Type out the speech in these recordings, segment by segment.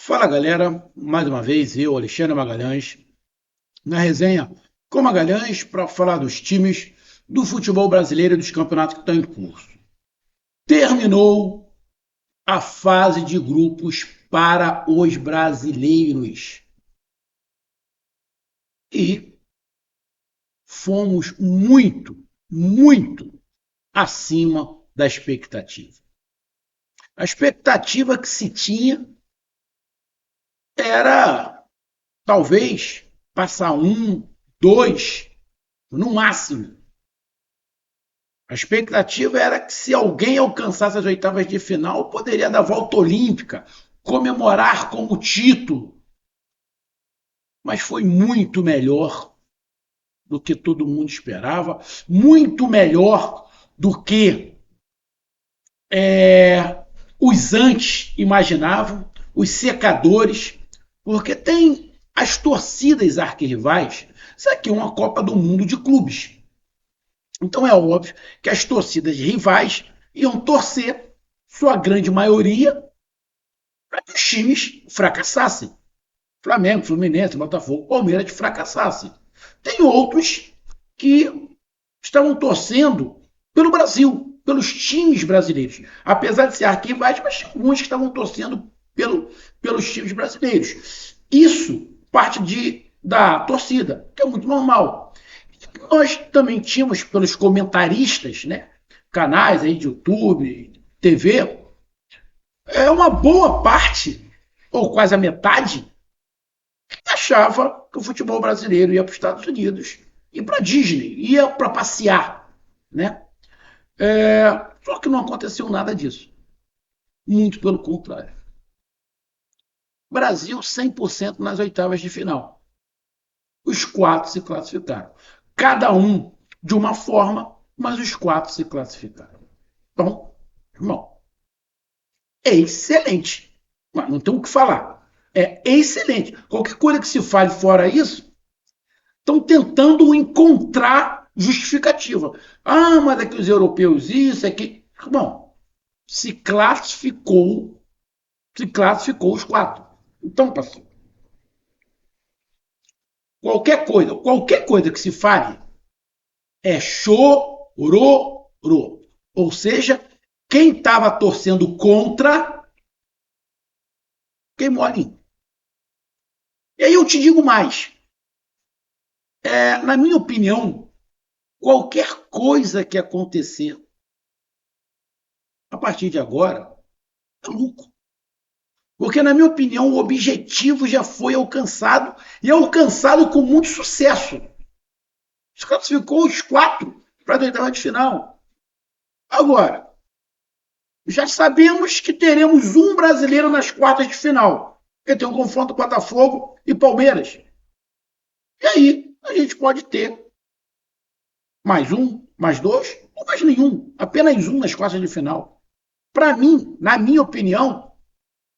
Fala galera, mais uma vez eu, Alexandre Magalhães, na resenha com Magalhães para falar dos times do futebol brasileiro e dos campeonatos que estão em curso. Terminou a fase de grupos para os brasileiros e fomos muito acima da expectativa. A expectativa que se tinha era talvez passar um, dois, no máximo. A expectativa era que se alguém alcançasse as oitavas de final, poderia dar volta olímpica, comemorar como título. Mas foi muito melhor do que todo mundo esperava, muito melhor do que os antes imaginavam, os secadores, porque tem as torcidas arquirrivais. Isso aqui é uma Copa do Mundo de clubes. Então é óbvio que as torcidas rivais iam torcer, sua grande maioria, para que os times fracassassem. Flamengo, Fluminense, Botafogo, Palmeiras fracassassem. Tem outros que estavam torcendo pelo Brasil, pelos times brasileiros. Apesar de ser arquivais, mas tinha alguns que estavam torcendo pelos times brasileiros. Isso parte da torcida, que é muito normal. Nós também tínhamos pelos comentaristas, né, canais aí de YouTube, TV, uma boa parte, ou quase a metade, que achava que o futebol brasileiro ia para os Estados Unidos, ia para a Disney, ia para passear, né? Só que não aconteceu nada disso. Muito pelo contrário. Brasil 100% nas oitavas de final. Os quatro se classificaram. Cada um de uma forma, mas os quatro se classificaram. Então, irmão, é excelente. Mas não tem o que falar. É excelente. Qualquer coisa que se fale fora isso, estão tentando encontrar justificativa. Ah, mas aqui os europeus isso, aqui. Irmão, se classificou os quatro. Então, pastor, qualquer coisa que se fale é chororô. Ou seja, quem estava torcendo contra queimou a língua. E aí eu te digo mais. Na minha opinião, qualquer coisa que acontecer a partir de agora é lucro. Porque, na minha opinião, o objetivo já foi alcançado e alcançado com muito sucesso. Se classificou os quatro para a oitava de final. Agora, já sabemos que teremos um brasileiro nas quartas de final. Porque tem um confronto Botafogo e Palmeiras. E aí, a gente pode ter mais um, mais dois, ou mais nenhum. Apenas um nas quartas de final. Para mim, na minha opinião,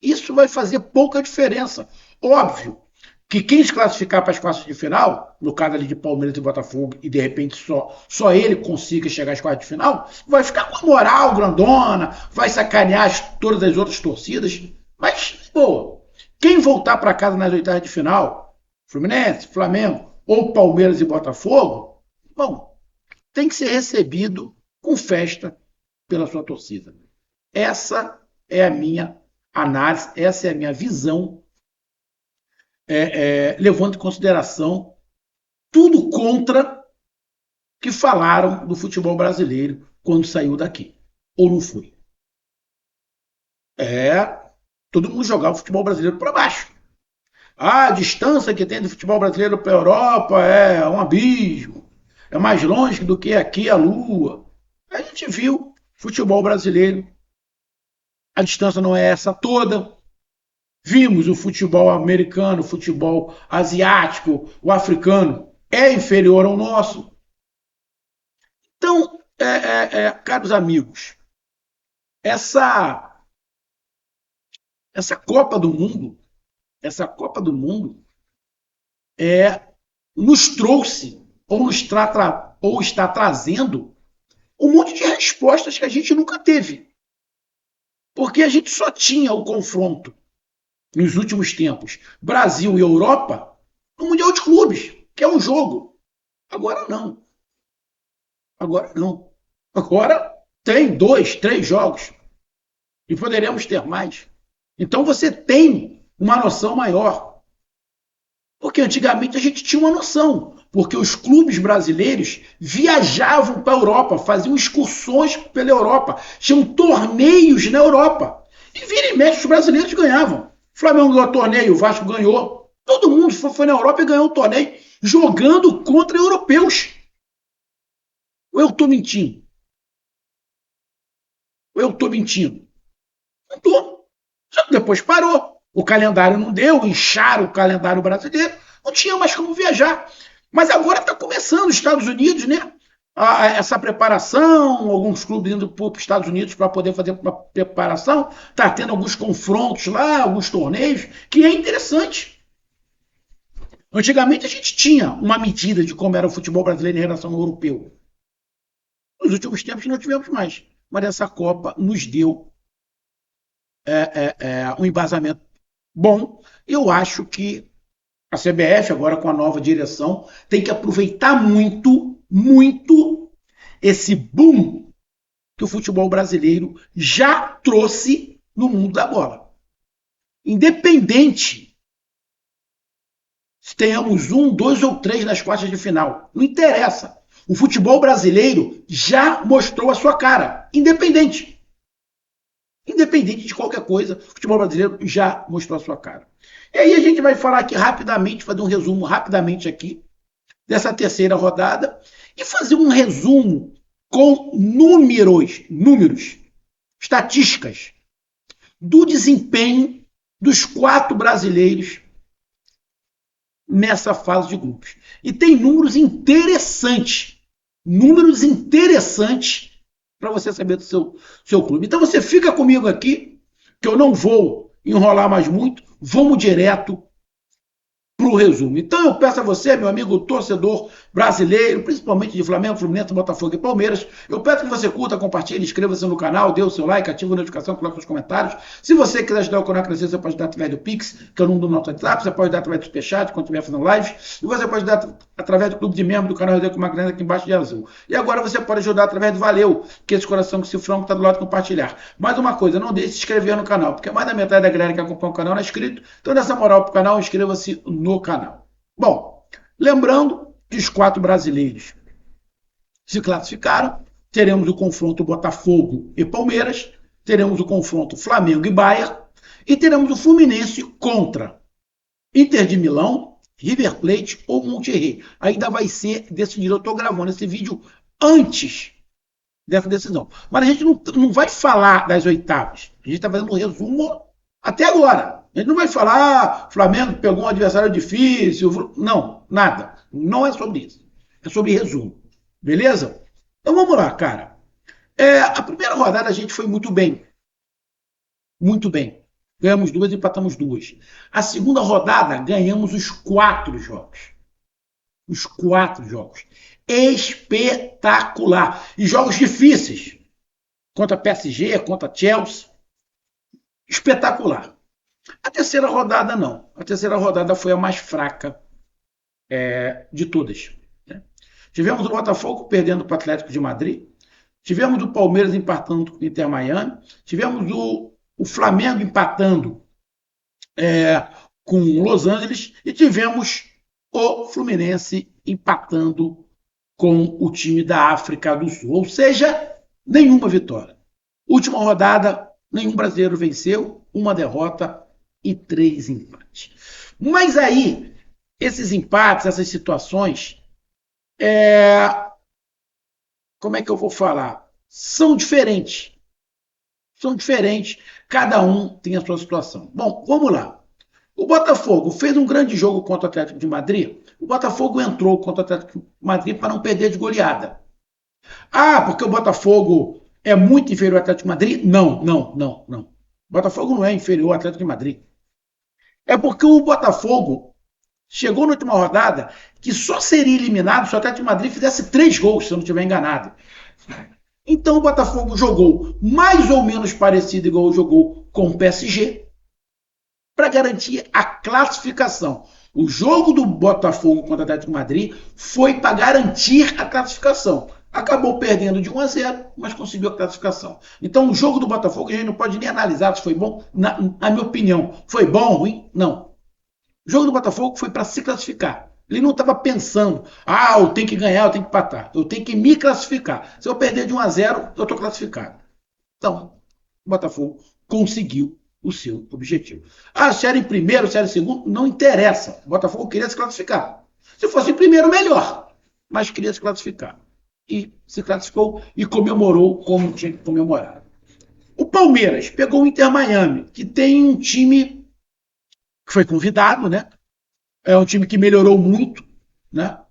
isso vai fazer pouca diferença. Óbvio que quem se classificar para as quartas de final, no caso ali de Palmeiras e Botafogo, e de repente só ele consiga chegar às quartas de final, vai ficar com a moral grandona, vai sacanear todas as outras torcidas. Mas, pô, quem voltar para casa nas oitavas de final, Fluminense, Flamengo ou Palmeiras e Botafogo, bom, tem que ser recebido com festa pela sua torcida. Essa é a minha análise, essa é a minha visão, levando em consideração tudo contra que falaram do futebol brasileiro quando saiu daqui. Ou não foi? Todo mundo jogava o futebol brasileiro para baixo. A distância que tem do futebol brasileiro para a Europa é um abismo. É mais longe do que aqui a Lua. A gente viu futebol brasileiro. A distância não é essa toda. Vimos o futebol americano, o futebol asiático, o africano é inferior ao nosso. Então, caros amigos, essa essa Copa do Mundo, essa Copa do Mundo nos trouxe ou está trazendo um monte de respostas que a gente nunca teve, porque a gente só tinha o confronto nos últimos tempos, Brasil e Europa, no Mundial de Clubes, que é um jogo. Agora não. Agora não. Agora tem 2, 3 jogos. E poderemos ter mais. Então você tem uma noção maior. Porque antigamente a gente tinha uma noção. Porque os clubes brasileiros viajavam para a Europa, faziam excursões pela Europa, tinham torneios na Europa. E vira e mexe os brasileiros ganhavam. O Flamengo ganhou torneio, o Vasco ganhou. Todo mundo foi na Europa e ganhou o torneio jogando contra europeus. Ou eu estou mentindo? Ou eu estou mentindo? Não estou. Só que depois parou. O calendário não deu, incharam o calendário brasileiro, não tinha mais como viajar. Mas agora está começando os Estados Unidos, né? Essa preparação, alguns clubes indo para os Estados Unidos para poder fazer uma preparação, está tendo alguns confrontos lá, alguns torneios, que é interessante. Antigamente a gente tinha uma medida de como era o futebol brasileiro em relação ao europeu. Nos últimos tempos não tivemos mais, mas essa Copa nos deu um embasamento bom. Eu acho que a CBF, agora com a nova direção, tem que aproveitar muito, muito esse boom que o futebol brasileiro já trouxe no mundo da bola. Independente se tenhamos 1, 2 ou 3 nas quartas de final, não interessa. O futebol brasileiro já mostrou a sua cara, independente. Independente de qualquer coisa, o futebol brasileiro já mostrou a sua cara. E aí a gente vai falar aqui rapidamente, fazer um resumo rapidamente aqui dessa terceira rodada e fazer um resumo com números, estatísticas do desempenho dos 4 brasileiros nessa fase de grupos. E tem números interessantes para você saber do seu clube. Então você fica comigo aqui, que eu não vou enrolar mais muito, vamos direto para o resumo. Então eu peço a você, meu amigo torcedor brasileiro, principalmente de Flamengo, Fluminense, Botafogo e Palmeiras, eu peço que você curta, compartilhe, inscreva-se no canal, dê o seu like, ative a notificação, coloque nos comentários. Se você quiser ajudar o canal a crescer, você pode dar através do Pix, que é o número do nosso WhatsApp, você pode dar através do Superchat, quando estiver fazendo live, e você pode dar através do clube de membro do canal Resenha com uma grana aqui embaixo de azul. E agora você pode ajudar através do Valeu, que é esse coração que se frango está do lado de compartilhar. Mais uma coisa, não deixe de se inscrever no canal, porque mais da metade da galera que acompanha o canal não é inscrito, então dá essa moral pro canal, inscreva-se no canal. Bom, lembrando que os 4 brasileiros se classificaram, teremos o confronto Botafogo e Palmeiras, teremos o confronto Flamengo e Bayern, e teremos o Fluminense contra Inter de Milão, River Plate ou Monterrey. Ainda vai ser decidido. Eu estou gravando esse vídeo antes dessa decisão. Mas a gente não vai falar das oitavas. A gente está fazendo um resumo até agora. A gente não vai falar, Flamengo pegou um adversário difícil. Não, nada. Não é sobre isso. É sobre resumo. Beleza? Então vamos lá, cara. A primeira rodada a gente foi muito bem. Muito bem. Ganhamos 2 e empatamos 2. A segunda rodada ganhamos os 4 jogos. Os 4 jogos. Espetacular. E jogos difíceis. Contra PSG, contra Chelsea. Espetacular. A terceira rodada não. A terceira rodada foi a mais fraca de todas. Né? Tivemos o Botafogo perdendo para o Atlético de Madrid. Tivemos o Palmeiras empatando com o Inter Miami. Tivemos o Flamengo empatando com o Los Angeles. E tivemos o Fluminense empatando com o time da África do Sul. Ou seja, nenhuma vitória. Última rodada, nenhum brasileiro venceu. Uma derrota e 3 empates. Mas aí, esses empates, essas situações, como é que eu vou falar? São diferentes. São diferentes. Cada um tem a sua situação. Bom, vamos lá. O Botafogo fez um grande jogo contra o Atlético de Madrid. O Botafogo entrou contra o Atlético de Madrid para não perder de goleada. Ah, porque o Botafogo é muito inferior ao Atlético de Madrid? Não. O Botafogo não é inferior ao Atlético de Madrid. É porque o Botafogo chegou na última rodada que só seria eliminado se o Atlético de Madrid fizesse 3 gols, se eu não estiver enganado. Então o Botafogo jogou mais ou menos parecido igual jogou com o PSG. para garantir a classificação. O jogo do Botafogo contra o Atlético de Madrid foi para garantir a classificação. Acabou perdendo de 1-0, mas conseguiu a classificação. Então, o jogo do Botafogo, a gente não pode nem analisar se foi bom. Na minha opinião, foi bom ou ruim? Não. O jogo do Botafogo foi para se classificar. Ele não estava pensando, eu tenho que ganhar, eu tenho que empatar. Eu tenho que me classificar. Se eu perder de 1-0, eu estou classificado. Então, o Botafogo conseguiu o seu objetivo. Se era em primeiro, se era em segundo, não interessa. O Botafogo queria se classificar. Se fosse em primeiro, melhor. Mas queria se classificar. E se classificou e comemorou como tinha que comemorar. O Palmeiras pegou o Inter Miami, que tem um time que foi convidado, né? É um time que melhorou muito, né?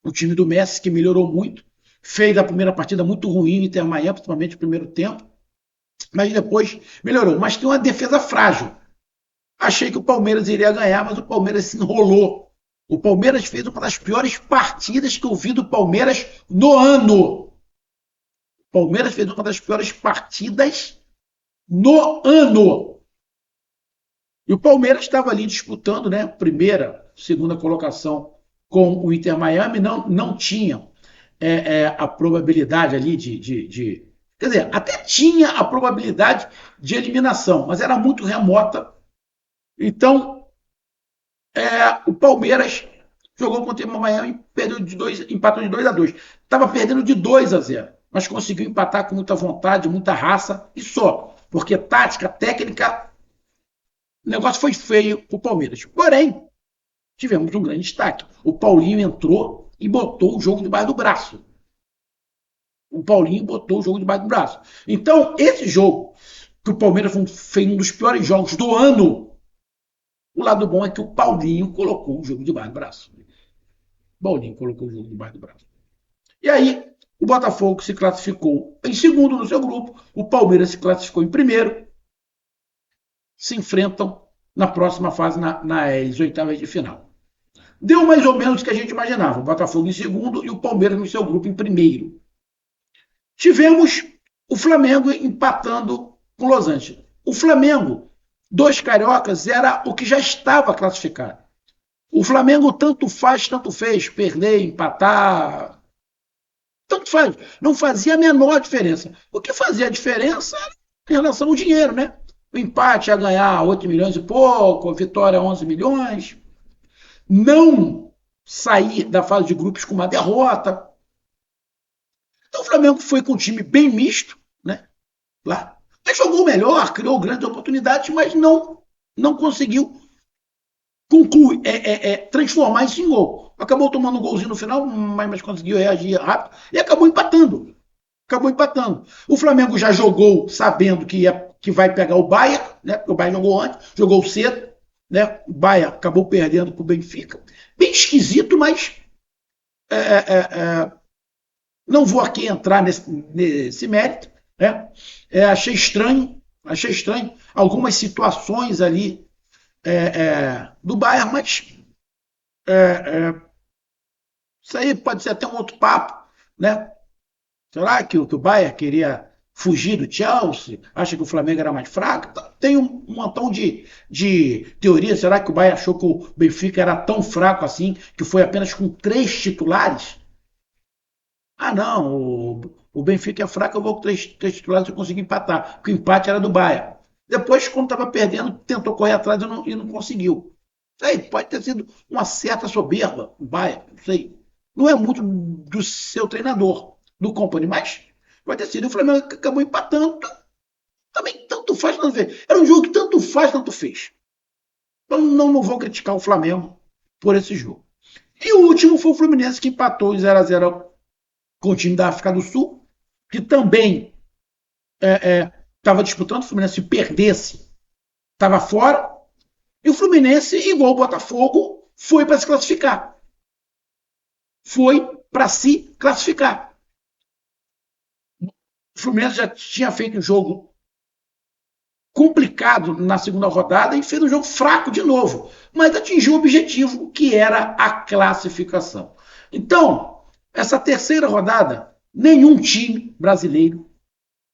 O time do Messi que melhorou muito. Fez a primeira partida muito ruim, Inter Miami, principalmente o primeiro tempo. Mas depois melhorou. Mas tem uma defesa frágil. Achei que o Palmeiras iria ganhar, mas o Palmeiras se enrolou. O Palmeiras fez uma das piores partidas que eu vi do Palmeiras no ano. O Palmeiras fez uma das piores partidas no ano. E o Palmeiras estava ali disputando, né? Primeira, segunda colocação com o Inter Miami. Não tinha a probabilidade ali de. Quer dizer, até tinha a probabilidade de eliminação, mas era muito remota. Então, o Palmeiras jogou contra o Miami e empatou de 2-2. Estava perdendo de 2-0, mas conseguiu empatar com muita vontade, muita raça e só. Porque tática, técnica, o negócio foi feio para o Palmeiras. Porém, tivemos um grande destaque. O Paulinho entrou e botou o jogo debaixo do braço. O Paulinho botou o jogo debaixo do braço. Então, esse jogo, que o Palmeiras fez um dos piores jogos do ano, o lado bom é que o Paulinho colocou o jogo debaixo do braço. O Paulinho colocou o jogo debaixo do braço. E aí, o Botafogo se classificou em segundo no seu grupo, o Palmeiras se classificou em primeiro. Se enfrentam na próxima fase, nas oitavas de final. Deu mais ou menos o que a gente imaginava. O Botafogo em segundo e o Palmeiras no seu grupo em primeiro. Tivemos o Flamengo empatando com o Los Angeles. O Flamengo, 2 cariocas, era o que já estava classificado. O Flamengo tanto faz, tanto fez, perder, empatar, tanto faz. Não fazia a menor diferença. O que fazia a diferença era em relação ao dinheiro, né? O empate ia ganhar 8 milhões e pouco, a vitória 11 milhões. Não sair da fase de grupos com uma derrota. Então o Flamengo foi com um time bem misto, né? Lá. Mas jogou melhor, criou grandes oportunidades, mas não conseguiu concluir, transformar isso em gol. Acabou tomando um golzinho no final, mas conseguiu reagir rápido e acabou empatando. O Flamengo já jogou sabendo que vai pegar o Bahia, né? Porque o Bahia jogou antes, jogou cedo, né? O Bahia acabou perdendo para o Benfica. Bem esquisito, mas não vou aqui entrar nesse mérito, né? Achei estranho algumas situações ali do Bayern, mas isso aí pode ser até um outro papo, né? Será que o Bayern queria fugir do Chelsea? Acha que o Flamengo era mais fraco? Tem um montão de teoria. Será que o Bayern achou que o Benfica era tão fraco assim, que foi apenas com 3 titulares? Não, o Benfica é fraco, eu vou com 3 titulares e consegui empatar, porque o empate era do Bayern. Depois, quando estava perdendo, tentou correr atrás e não conseguiu. Sei, pode ter sido uma certa soberba, o Bayern, não sei. Não é muito do seu treinador, do Company, mas pode ter sido. O Flamengo acabou empatando. Também tanto faz, tanto fez. Era um jogo que tanto faz, tanto fez. Então não vou criticar o Flamengo por esse jogo. E o último foi o Fluminense, que empatou em 0-0 com o time da África do Sul, que também estava disputando. O Fluminense, se perdesse, estava fora. E o Fluminense, igual o Botafogo, foi para se classificar. O Fluminense já tinha feito um jogo complicado na segunda rodada e fez um jogo fraco de novo, mas atingiu o objetivo, que era a classificação. Então, essa terceira rodada, nenhum time brasileiro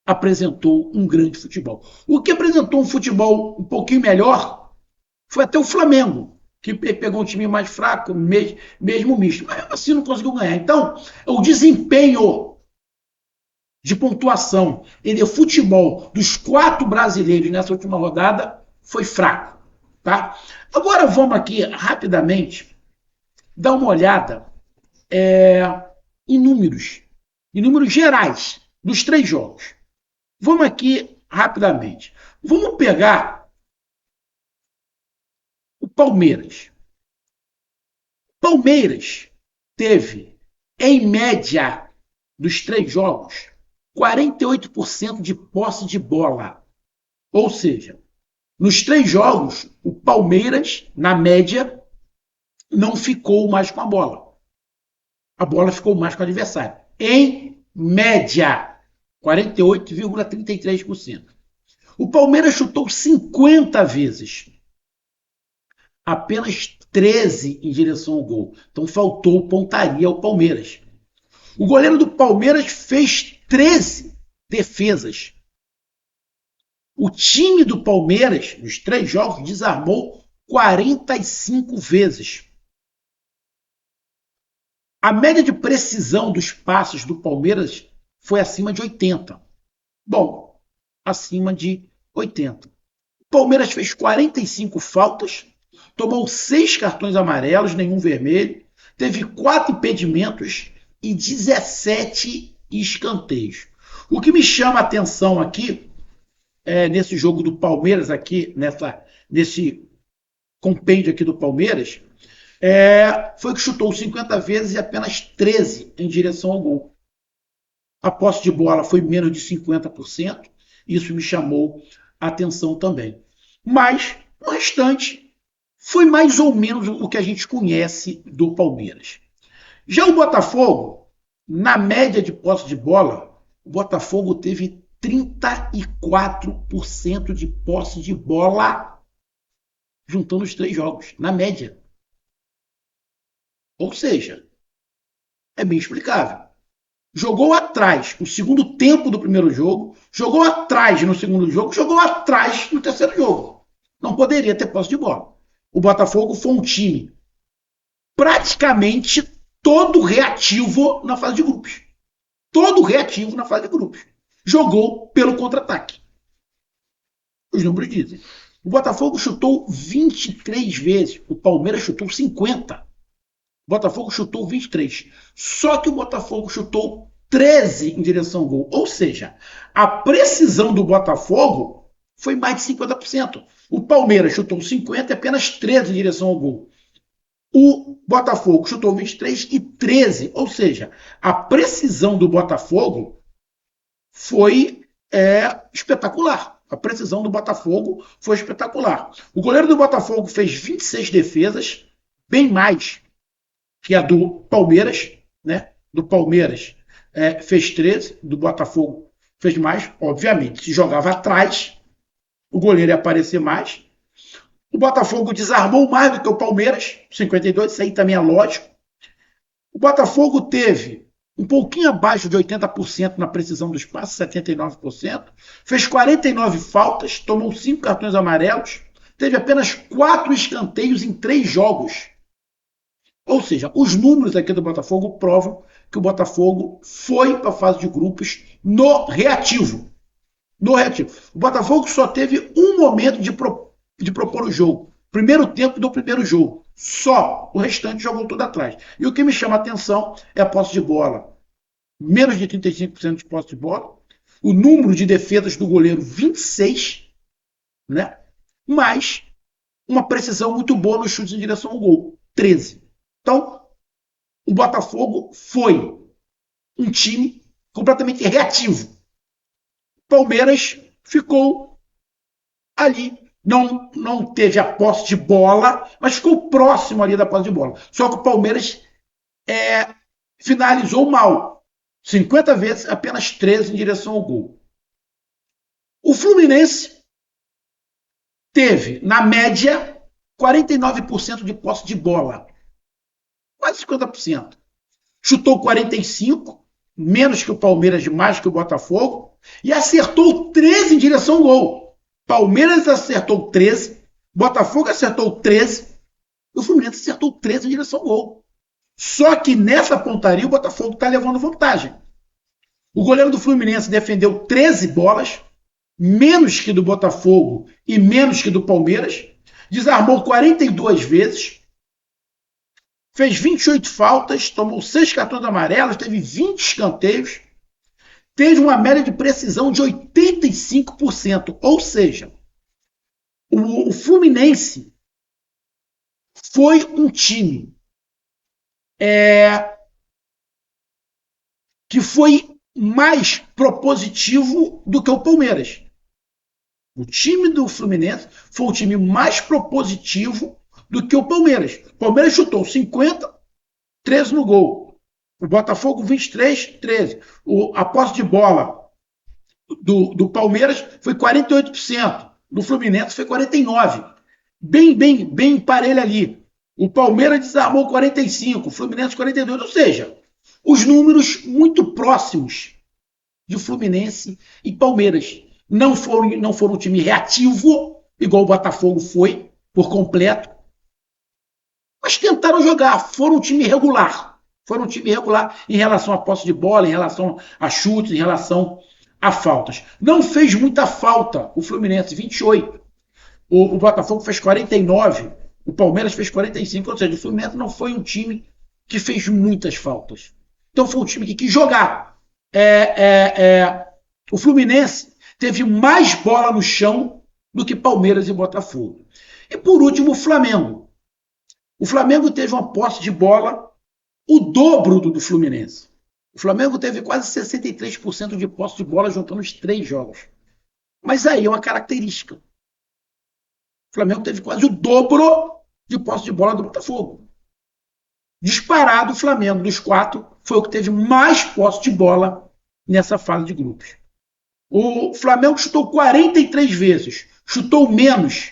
apresentou um grande futebol. O que apresentou um futebol um pouquinho melhor Foi até o Flamengo, que pegou um time mais fraco, mesmo misto, mas assim não conseguiu ganhar. Então, o desempenho de pontuação e de futebol dos 4 brasileiros nessa última rodada foi fraco. Tá? Agora vamos aqui rapidamente dar uma olhada em números gerais dos 3 jogos. Vamos aqui rapidamente. Vamos pegar o Palmeiras. Palmeiras teve, em média, dos 3 jogos, 48% de posse de bola. Ou seja, nos 3 jogos, o Palmeiras, na média, não ficou mais com a bola. A bola ficou mais com o adversário. Em média, 48,33%. O Palmeiras chutou 50 vezes. Apenas 13 em direção ao gol. Então faltou pontaria ao Palmeiras. O goleiro do Palmeiras fez 13 defesas. O time do Palmeiras, nos 3 jogos, desarmou 45 vezes. A média de precisão dos passes do Palmeiras foi acima de 80. Bom, acima de 80. O Palmeiras fez 45 faltas, tomou 6 cartões amarelos, nenhum vermelho, teve 4 impedimentos e 17 escanteios. O que me chama a atenção aqui, nesse jogo do Palmeiras, aqui, nesse compêndio aqui do Palmeiras, foi que chutou 50 vezes e apenas 13 em direção ao gol. A posse de bola foi menos de 50%, isso me chamou a atenção também. Mas, o restante foi mais ou menos o que a gente conhece do Palmeiras. Já o Botafogo, na média de posse de bola, o Botafogo teve 34% de posse de bola juntando os 3 jogos, na média. Ou seja, é bem explicável. Jogou atrás no segundo tempo do primeiro jogo, jogou atrás no segundo jogo, jogou atrás no terceiro jogo. Não poderia ter posse de bola. O Botafogo foi um time praticamente todo reativo na fase de grupos. Todo reativo na fase de grupos. Jogou pelo contra-ataque. Os números dizem. O Botafogo chutou 23 vezes, o Palmeiras chutou 50. O Botafogo chutou 23. Só que o Botafogo chutou 13 em direção ao gol. Ou seja, a precisão do Botafogo foi mais de 50%. O Palmeiras chutou 50 e apenas 13 em direção ao gol. O Botafogo chutou 23 e 13. Ou seja, a precisão do Botafogo foi espetacular. A precisão do Botafogo foi espetacular. O goleiro do Botafogo fez 26 defesas, bem mais que a do Palmeiras, né? Do Palmeiras fez 13, do Botafogo fez mais. Obviamente, se jogava atrás, o goleiro ia aparecer mais. O Botafogo desarmou mais do que o Palmeiras, 52, isso aí também é lógico. O Botafogo teve um pouquinho abaixo de 80% na precisão dos passes, 79%. Fez 49 faltas, tomou 5 cartões amarelos, teve apenas 4 escanteios em 3 jogos. Ou seja, os números aqui do Botafogo provam que o Botafogo foi para a fase de grupos no reativo. No reativo. O Botafogo só teve um momento de propor o jogo. Primeiro tempo do primeiro jogo. Só. O restante jogou tudo atrás. E o que me chama a atenção é a posse de bola. Menos de 35% de posse de bola. O número de defesas do goleiro, 26. Né? Mas uma precisão muito boa nos chutes em direção ao gol. 13. Então, o Botafogo foi um time completamente reativo. O Palmeiras ficou ali. Não teve a posse de bola, mas ficou próximo ali da posse de bola. Só que o Palmeiras finalizou mal. 50 vezes, apenas 13 em direção ao gol. O Fluminense teve, na média, 49% de posse de bola. Quase 50%. Chutou 45%, menos que o Palmeiras, mais que o Botafogo, e acertou 13 em direção ao gol. Palmeiras acertou 13, Botafogo acertou 13, e o Fluminense acertou 13 em direção ao gol. Só que nessa pontaria o Botafogo está levando vantagem. O goleiro do Fluminense defendeu 13 bolas, menos que do Botafogo e menos que do Palmeiras, desarmou 42 vezes, fez 28 faltas, tomou 6 cartões amarelos, teve 20 escanteios, teve uma média de precisão de 85%. Ou seja, o Fluminense foi um time que foi mais propositivo do que o Palmeiras. O time do Fluminense foi um time mais propositivo do que o Palmeiras. O Palmeiras chutou 50, 13 no gol. O Botafogo 23, 13. A posse de bola do Palmeiras foi 48%. Do Fluminense foi 49%. Bem parelho ali. O Palmeiras desarmou 45%, o Fluminense 42%. Ou seja, os números muito próximos de Fluminense e Palmeiras. Não foram um time reativo, igual o Botafogo foi, por completo, mas tentaram jogar, foram um time regular. Foram um time regular em relação à posse de bola, em relação a chutes, em relação a faltas. Não fez muita falta o Fluminense, 28. O Botafogo fez 49, o Palmeiras fez 45, ou seja, o Fluminense não foi um time que fez muitas faltas. Então foi um time que quis jogar. O Fluminense teve mais bola no chão do que Palmeiras e Botafogo. E por último, o Flamengo. O Flamengo teve uma posse de bola o dobro do Fluminense. O Flamengo teve quase 63% de posse de bola juntando os 3 jogos. Mas aí é uma característica. O Flamengo teve quase o dobro de posse de bola do Botafogo. Disparado, o Flamengo, dos 4, foi o que teve mais posse de bola nessa fase de grupos. O Flamengo chutou 43 vezes. Chutou menos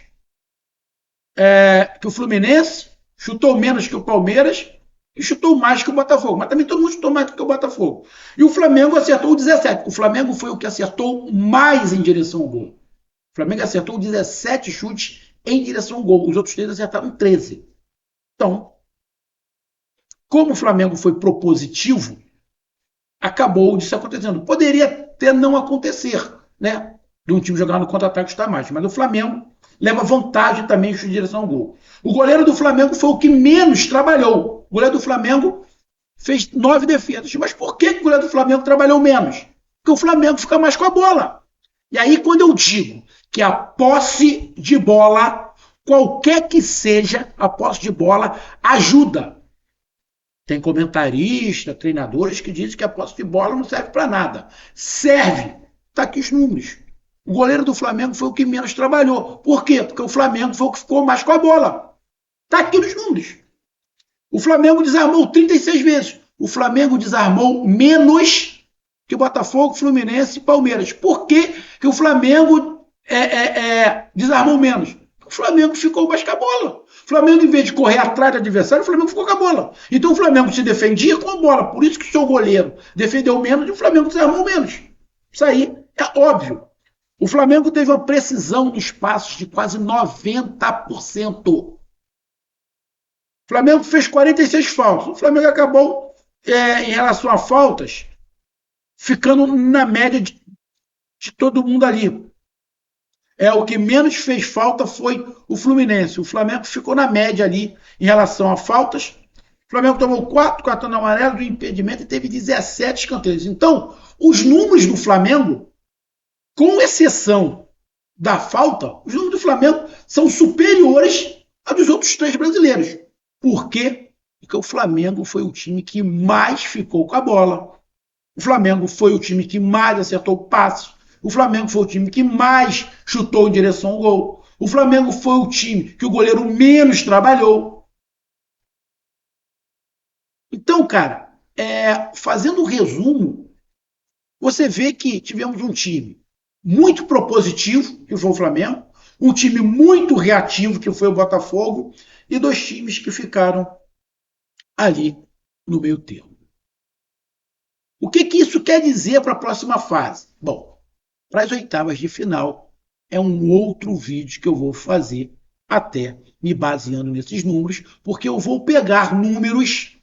que o Fluminense, chutou menos que o Palmeiras e chutou mais que o Botafogo. Mas também todo mundo chutou mais que o Botafogo. E o Flamengo acertou 17. O Flamengo foi o que acertou mais em direção ao gol. O Flamengo acertou 17 chutes em direção ao gol. Os outros 3 acertaram 13. Então, como o Flamengo foi propositivo, acabou disso acontecendo. Poderia até não acontecer, né? De um time jogar no contra-ataque está mais. Mas o Flamengo leva vantagem também em direção ao gol. O goleiro do Flamengo foi o que menos trabalhou. O goleiro do Flamengo fez 9 defesas. Mas por que o goleiro do Flamengo trabalhou menos? Porque o Flamengo fica mais com a bola. E aí, quando eu digo que a posse de bola, qualquer que seja a posse de bola, ajuda. Tem comentarista, treinadores que dizem que a posse de bola não serve para nada. Serve. Está aqui os números. O goleiro do Flamengo foi o que menos trabalhou. Por quê? Porque o Flamengo foi o que ficou mais com a bola. Está aqui nos números. O Flamengo desarmou 36 vezes. O Flamengo desarmou menos que o Botafogo, Fluminense e Palmeiras. Por que o Flamengo desarmou menos? O Flamengo ficou mais com a bola. O Flamengo, em vez de correr atrás do adversário, o Flamengo ficou com a bola. Então o Flamengo se defendia com a bola. Por isso que o seu goleiro defendeu menos e o Flamengo desarmou menos. Isso aí é óbvio. O Flamengo teve uma precisão nos passos de quase 90%. O Flamengo fez 46 faltas. O Flamengo acabou, em relação a faltas, ficando na média de todo mundo ali. O que menos fez falta foi o Fluminense. O Flamengo ficou na média ali em relação a faltas. O Flamengo tomou 4 cartões amarelos do impedimento e teve 17 escanteios. Então, os números do Flamengo, com exceção da falta, os números do Flamengo são superiores a dos outros 3 brasileiros. Por quê? Porque o Flamengo foi o time que mais ficou com a bola. O Flamengo foi o time que mais acertou passos. O Flamengo foi o time que mais chutou em direção ao gol. O Flamengo foi o time que o goleiro menos trabalhou. Então, cara, fazendo um resumo, você vê que tivemos um time muito propositivo, que foi o Flamengo, um time muito reativo, que foi o Botafogo, e 2 times que ficaram ali no meio termo. O que isso quer dizer para a próxima fase? Bom, para as oitavas de final, é um outro vídeo que eu vou fazer até me baseando nesses números, porque eu vou pegar números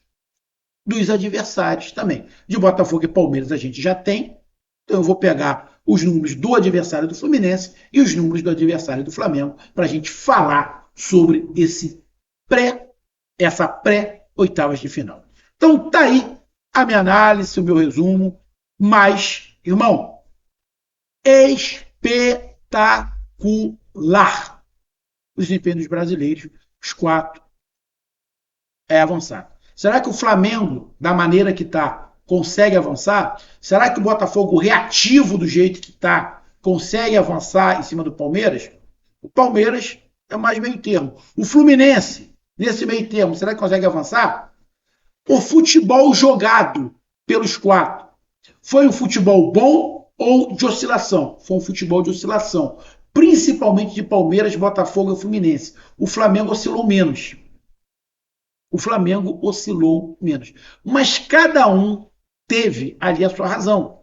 dos adversários também. De Botafogo e Palmeiras a gente já tem, então eu vou pegar os números do adversário do Fluminense e os números do adversário do Flamengo para a gente falar sobre essa pré-oitavas de final. Então tá aí a minha análise, o meu resumo, mas, irmão, espetacular o desempenho dos brasileiros, os 4 é avançar. Será que o Flamengo, da maneira que está, consegue avançar? Será que o Botafogo, reativo do jeito que está, consegue avançar em cima do Palmeiras? O Palmeiras é mais meio termo. O Fluminense, nesse meio termo, será que consegue avançar? O futebol jogado pelos 4 foi um futebol bom ou de oscilação? Foi um futebol de oscilação, principalmente de Palmeiras, Botafogo e Fluminense. O Flamengo oscilou menos. O Flamengo oscilou menos. Mas cada um teve ali a sua razão.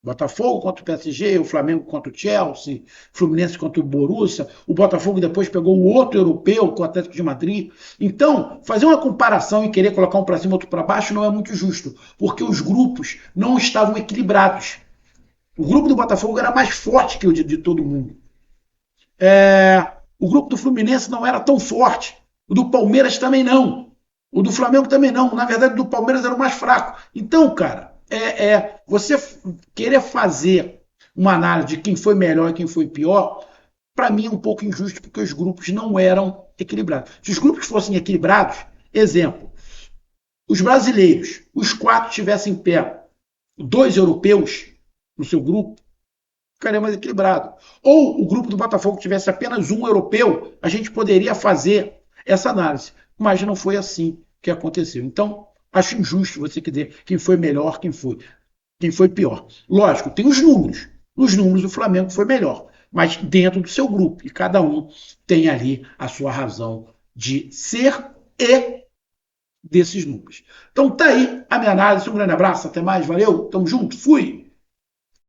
Botafogo contra o PSG, o Flamengo contra o Chelsea, o Fluminense contra o Borussia, o Botafogo depois pegou o outro europeu, com o Atlético de Madrid. Então, fazer uma comparação e querer colocar um para cima e outro para baixo não é muito justo, porque os grupos não estavam equilibrados. O grupo do Botafogo era mais forte que o de todo mundo. O grupo do Fluminense não era tão forte. O do Palmeiras também não. O do Flamengo também não. Na verdade, o do Palmeiras era o mais fraco. Então, cara, você querer fazer uma análise de quem foi melhor e quem foi pior, para mim é um pouco injusto, porque os grupos não eram equilibrados. Se os grupos fossem equilibrados, exemplo, os brasileiros, os 4 tivessem pé 2 europeus no seu grupo, ficaria mais equilibrado. Ou o grupo do Botafogo tivesse apenas um europeu, a gente poderia fazer essa análise. Mas não foi assim que aconteceu. Então, acho injusto você dizer quem foi melhor, quem foi pior. Lógico, tem os números. Nos números, o Flamengo foi melhor, mas dentro do seu grupo. E cada um tem ali a sua razão de ser e desses números. Então, tá aí a minha análise. Um grande abraço, até mais, valeu, tamo junto, fui!